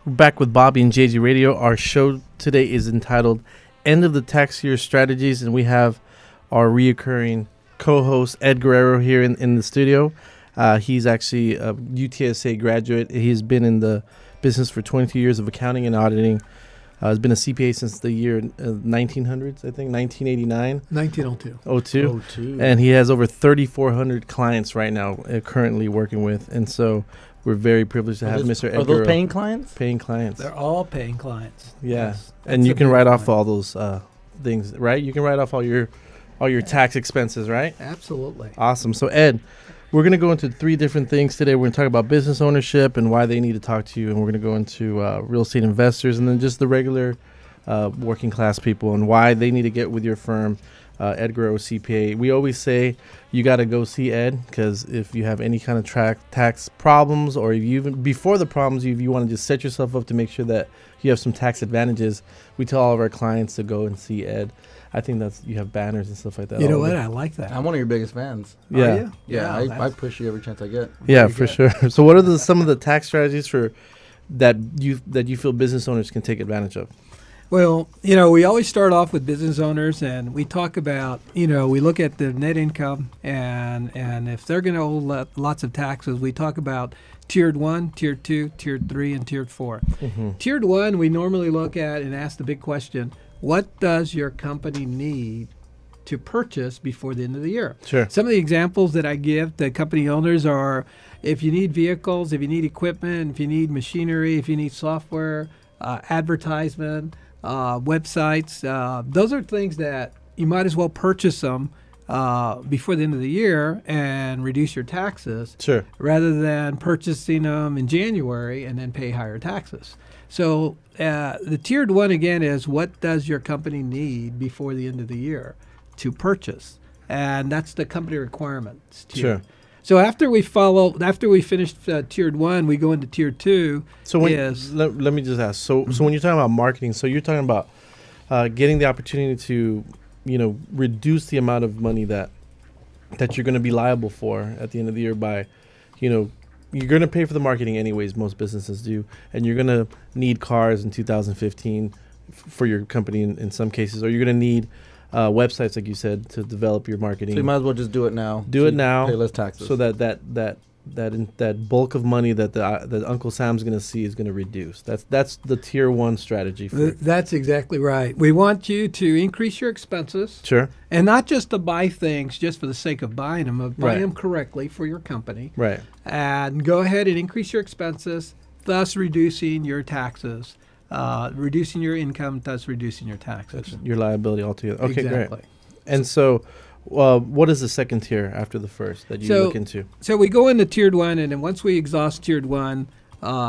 We're back with Bobby and JG Radio. Our show today is entitled End of the Tax Year Strategies, and we have our reoccurring co-host Ed Guerrero here in the studio. He's actually a UTSA graduate. He's been in the business for 22 years of accounting and auditing. He's been a CPA since the year 1900s, I think, 1989. 1902. 02. And he has over 3,400 clients right now currently working with. And so we're very privileged to have Mr. Ed Are those paying clients? Paying clients. They're all paying clients. Yeah. Yes, and you can write off all those things, right? You can write off all your tax expenses, right? Absolutely. Awesome. So, Ed, we're going to go into 3 different things today. We're going to talk about business ownership and why they need to talk to you. And we're going to go into real estate investors and then just the regular working class people and why they need to get with your firm, Ed Guerrero CPA. We always say you got to go see Ed because if you have any kind of tax problems or if you even before the problems, if you want to just set yourself up to make sure that you have some tax advantages, we tell all of our clients to go and see Ed. I think you have banners and stuff like that. You know what? I like that. I'm one of your biggest fans. Yeah. Are you? Yeah, I push you every chance I get. Yeah, for sure. So what are some of the tax strategies that you feel business owners can take advantage of? Well, we always start off with business owners, and we talk about, we look at the net income, and if they're going to owe lots of taxes, we talk about Tiered 1, Tiered 2, Tiered 3, and Tiered 4. Mm-hmm. Tiered 1, we normally look at and ask the big question, what does your company need to purchase before the end of the year? Sure. Some of the examples that I give to company owners are if you need vehicles, if you need equipment, if you need machinery, if you need software, advertisement, websites. Those are things that you might as well purchase them before the end of the year and reduce your taxes. Sure. Rather than purchasing them in January and then pay higher taxes. So the Tiered 1 again is what does your company need before the end of the year to purchase, and that's the company requirements tier. Sure. So after we finished Tiered 1, we go into Tiered 2. So let me just ask. So when you're talking about marketing, so you're talking about getting the opportunity to, reduce the amount of money that you're going to be liable for at the end of the year by, you're going to pay for the marketing anyways, most businesses do, and you're going to need cars in 2015 for your company in some cases, or you're going to need websites, like you said, to develop your marketing. So you might as well just do it now. Do it now. Pay less taxes. So that bulk of money that Uncle Sam's going to see is going to reduce. That's the Tier 1 strategy. That's exactly right. We want you to increase your expenses. Sure. And not just to buy things just for the sake of buying them, but buy Right. them correctly for your company. Right. And go ahead and increase your expenses, thus reducing your taxes, reducing your income, thus reducing your taxes. Your liability altogether. Okay, exactly. great. And so what is the second tier after the first that you look into? So we go into Tiered 1, and then once we exhaust Tiered 1,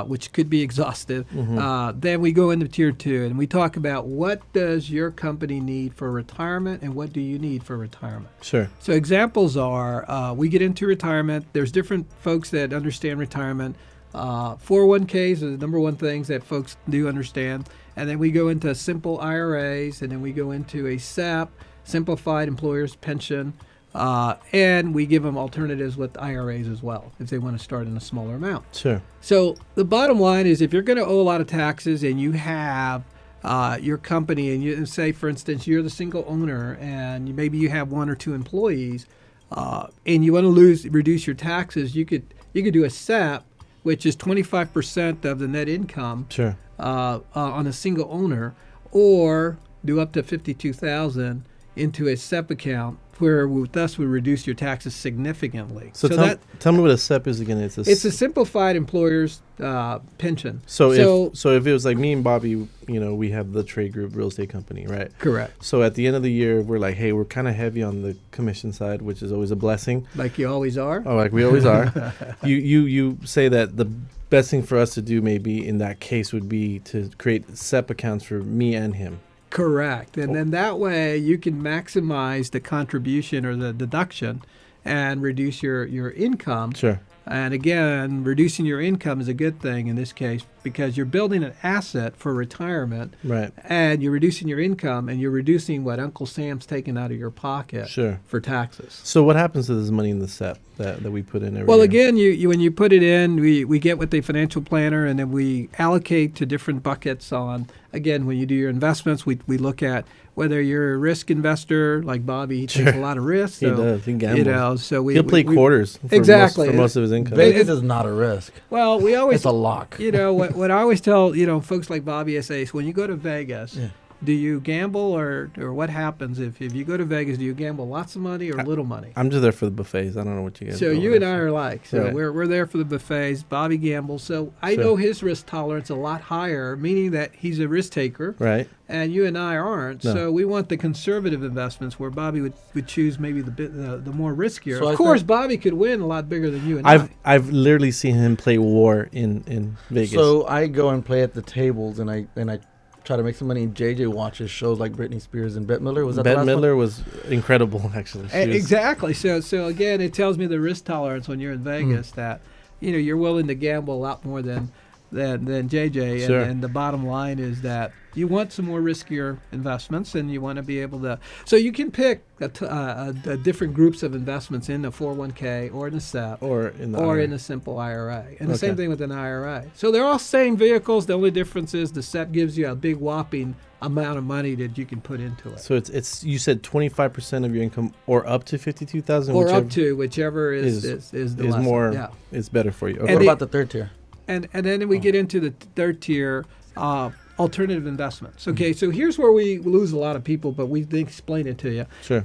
which could be exhaustive, then we go into Tiered 2, and we talk about what does your company need for retirement and what do you need for retirement. Sure. So examples are we get into retirement. There's different folks that understand retirement. 401ks are the number one things that folks do understand. And then we go into simple IRAs, and then we go into a SEP, Simplified Employers Pension, and we give them alternatives with IRAs as well if they want to start in a smaller amount. Sure. So the bottom line is if you're going to owe a lot of taxes and you have your company and you say, for instance, you're the single owner and maybe you have 1 or 2 employees and you want to reduce your taxes, you could do a SEP, which is 25% of the net income Sure. On a single owner, or do up to $52,000 into a SEP account where thus we reduce your taxes significantly. So tell me what a SEP is again. It's a simplified employer's pension. So if it was like me and Bobby, we have the trade group real estate company, right? Correct. So at the end of the year, we're like, hey, we're kind of heavy on the commission side, which is always a blessing. Like you always are? Oh, like we always are. You say that the best thing for us to do maybe in that case would be to create SEP accounts for me and him. Correct. And then that way you can maximize the contribution or the deduction and reduce your income. Sure. And again, reducing your income is a good thing in this case because you're building an asset for retirement, Right. and you're reducing your income, and you're reducing what Uncle Sam's taking out of your pocket Sure. for taxes. So what happens to this money in the SEP that we put in every Well, year? again, you when you put it in, we get with the financial planner, and then we allocate to different buckets on, again, when you do your investments, we look at whether you're a risk investor like Bobby, he takes a lot of risks. He does. He gambles. So He'll play quarters for exactly. most of his income. Vegas is not a risk. Well, we always It's a lock. what I always tell folks like Bobby, I say, is when you go to Vegas, do you gamble or what happens if you go to Vegas? Do you gamble lots of money or little money? I'm just there for the buffets. I don't know what you guys. So do you over and there I for. are like, so Right. we're there for the buffets. Bobby gambles, so I Sure. know his risk tolerance a lot higher, meaning that he's a risk taker, Right. and you and I aren't. No. So we want the conservative investments where Bobby would choose maybe the more riskier. So I Of course, think- Bobby could win a lot bigger than you and I. I've literally seen him play war in Vegas. So I go and play at the tables, and I try to make some money. JJ watches shows like Britney Spears and Bette Midler. Was that the Bette last Midler was incredible, actually. She was- Exactly. So again, it tells me the risk tolerance when you're in Vegas that you're willing to gamble a lot more than JJ. Sure. And the bottom line is that you want some more riskier investments, and you want to be able to. So you can pick different groups of investments in a 401k or in a SEP. or in the Or IRA. in a simple IRA. And the Okay. same thing with an IRA. So they're all same vehicles. The only difference is the SEP gives you a big whopping amount of money that you can put into it. So it's you said 25% of your income or up to 52,000, Or up to whichever is the is lesser. more. Yeah. It's better for you. Okay. And What the- about the third tier? And then we get into the third tier, alternative investments. Okay, so here's where we lose a lot of people, but we can explain it to you. Sure.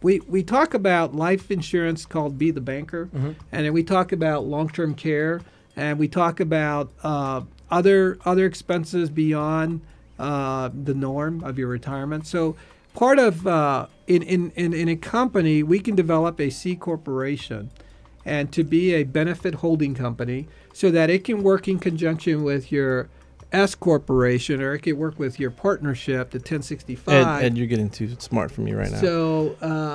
We talk about life insurance called Be the Banker, and then we talk about long-term care, and we talk about other expenses beyond the norm of your retirement. So part of in a company, we can develop a C corporation and to be a benefit holding company so that it can work in conjunction with your S corporation, or it can work with your partnership, the 1065. Ed, you're getting too smart for me right now.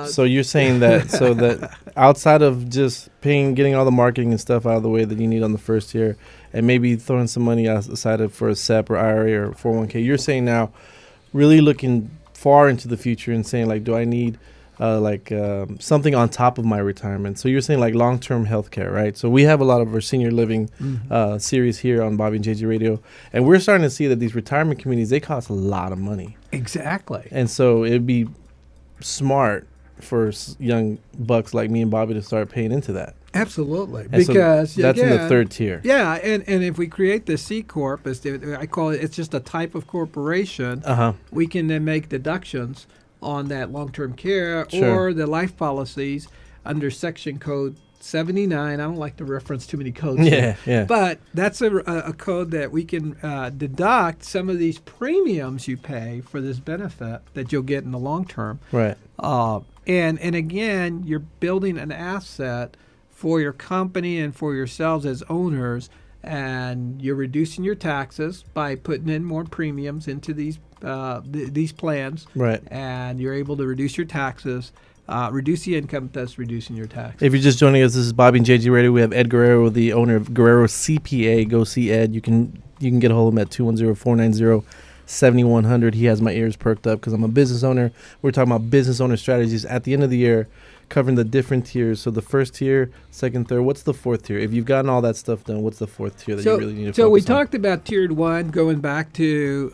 So you're saying that that outside of just getting all the marketing and stuff out of the way that you need on the first tier, and maybe throwing some money aside for a SEP or IRA or 401k, you're saying now really looking far into the future and saying, like, do I need something on top of my retirement? So you're saying like long-term health care, right? So we have a lot of our senior living series here on Bobby and JJ Radio, and we're starting to see that these retirement communities, they cost a lot of money. exactly. And so it'd be smart for young bucks like me and Bobby to start paying into that. Absolutely. And so Because that's in the again, third tier. Yeah, and if we create the C corp, I call it, it's just a type of corporation. We can then make deductions on that long-term care Sure. or the life policies under section code 79. I don't like to reference too many codes. Yeah, yeah. But that's a code that we can deduct some of these premiums you pay for this benefit that you'll get in the long term. Right. And again, you're building an asset for your company and for yourselves as owners, and you're reducing your taxes by putting in more premiums into these plans. Right. And you're able to reduce your taxes, reduce the income, thus reducing your taxes. If you're just joining us, this is Bobby and JJ Radio. We have Ed Guerrero, the owner of Guerrero CPA. Go see Ed. You can get a hold of him at 210-490-7100. He has my ears perked up because I'm a business owner. We're talking about business owner strategies at the end of the year, covering the different tiers. So the first tier, second, third. What's the fourth tier? If you've gotten all that stuff done, what's the fourth tier that you really need to So we focus on? talked about tiered one, going back to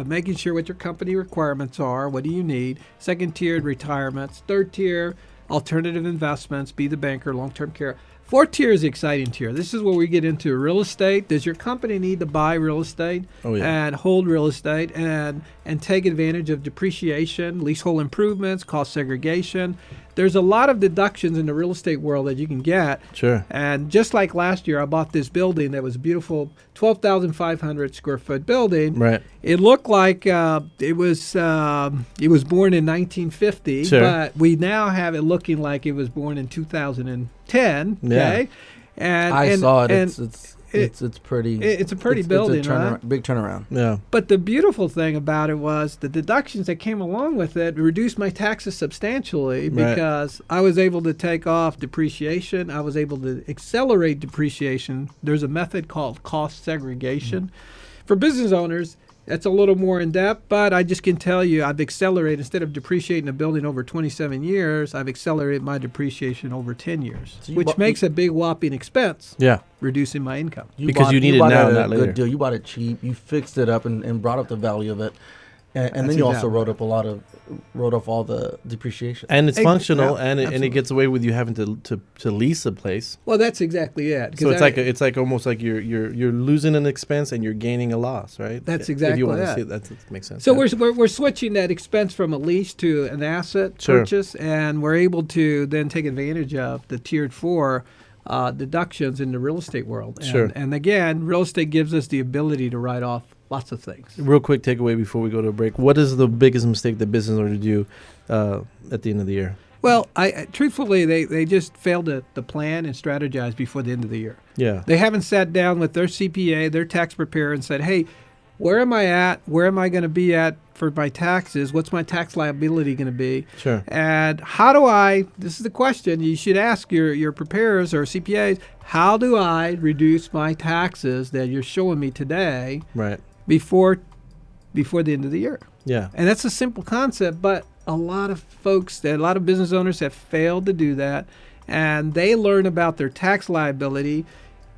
making sure what your company requirements are. What do you need? Second tiered retirements. Third tier alternative investments. Be the banker. Long-term care. Fourth tier is the exciting tier. This is where we get into real estate. Does your company need to buy real estate and hold real estate and take advantage of depreciation, leasehold improvements, cost segregation? There's a lot of deductions in the real estate world that you can get. Sure. And just like last year, I bought this building that was a beautiful 12,500 square foot building. Right. It looked like it was born in 1950, Sure. but we now have it looking like it was born in 2010. Yeah. Okay, and I saw it. And It's it's pretty. It's a pretty building, it's right? big turnaround. Yeah. But the beautiful thing about it was the deductions that came along with it reduced my taxes substantially because I was able to take off depreciation. I was able to accelerate depreciation. There's a method called cost segregation. For business owners, that's a little more in depth, but I just can tell you I've accelerated. Instead of depreciating a building over 27 years, I've accelerated my depreciation over 10 years, So which makes a big whopping expense, Yeah. reducing my income. Because you need it bought now, at not a later. good deal. You bought it cheap. You fixed it up and brought up the value of it, and That's then you also exactly wrote off all the depreciation. And it's functional, yeah, and it absolutely. gets away with you having to lease a place. Well, that's exactly it. 'cause So it's like almost like you're losing an expense and you're gaining a loss, right? That's If exactly you want to it. see it, that makes sense. So yeah. we're switching that expense from a lease to an asset Sure. purchase, and we're able to then take advantage of the tiered 4 deductions in the real estate world. And, Sure. and again, real estate gives us the ability to write off lots of things. Real quick takeaway before we go to a break. What is the biggest mistake that business owners do at the end of the year? Well, I truthfully, they just failed to plan and strategize before the end of the year. Yeah. They haven't sat down with their CPA, their tax preparer, and said, hey, where am I at? Where am I going to be at for my taxes? What's my tax liability going to be? Sure. And how do this is the question you should ask your preparers or CPAs, how do I reduce my taxes that you're showing me today Right. before the end of the year? Yeah. And that's a simple concept, but a lot of business owners have failed to do that, and they learn about their tax liability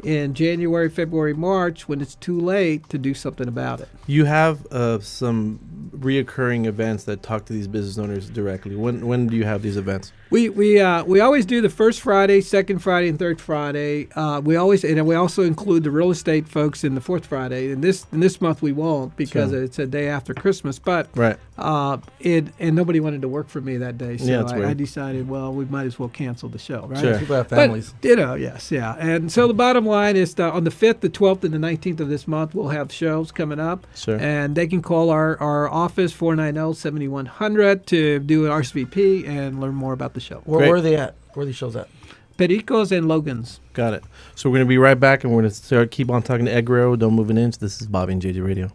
in January, February, March when it's too late to do something about it. You have some reoccurring events that talk to these business owners directly. When do you have these events? We always do the first Friday, second Friday, and third Friday. We also include the real estate folks in the fourth Friday. And this month we won't because Sure. it's a day after Christmas. But Right. and nobody wanted to work for me that day, so Yeah, that's I weird. decided, well, we might as well cancel the show, right? Sure. People have families. But, yes, yeah. And so the bottom line is on the 5th, the 12th, and the 19th of this month, we'll have shows coming up. Sure. And they can call our office, 490-7100, to do an RSVP and learn more about the show. Great. Where are they at? Where are these shows at? Pericos and Logans. Got it. So we're going to be right back, and we're going to keep on talking to Ed Guerrero. Don't move an inch. This is Bobby and JJ Radio.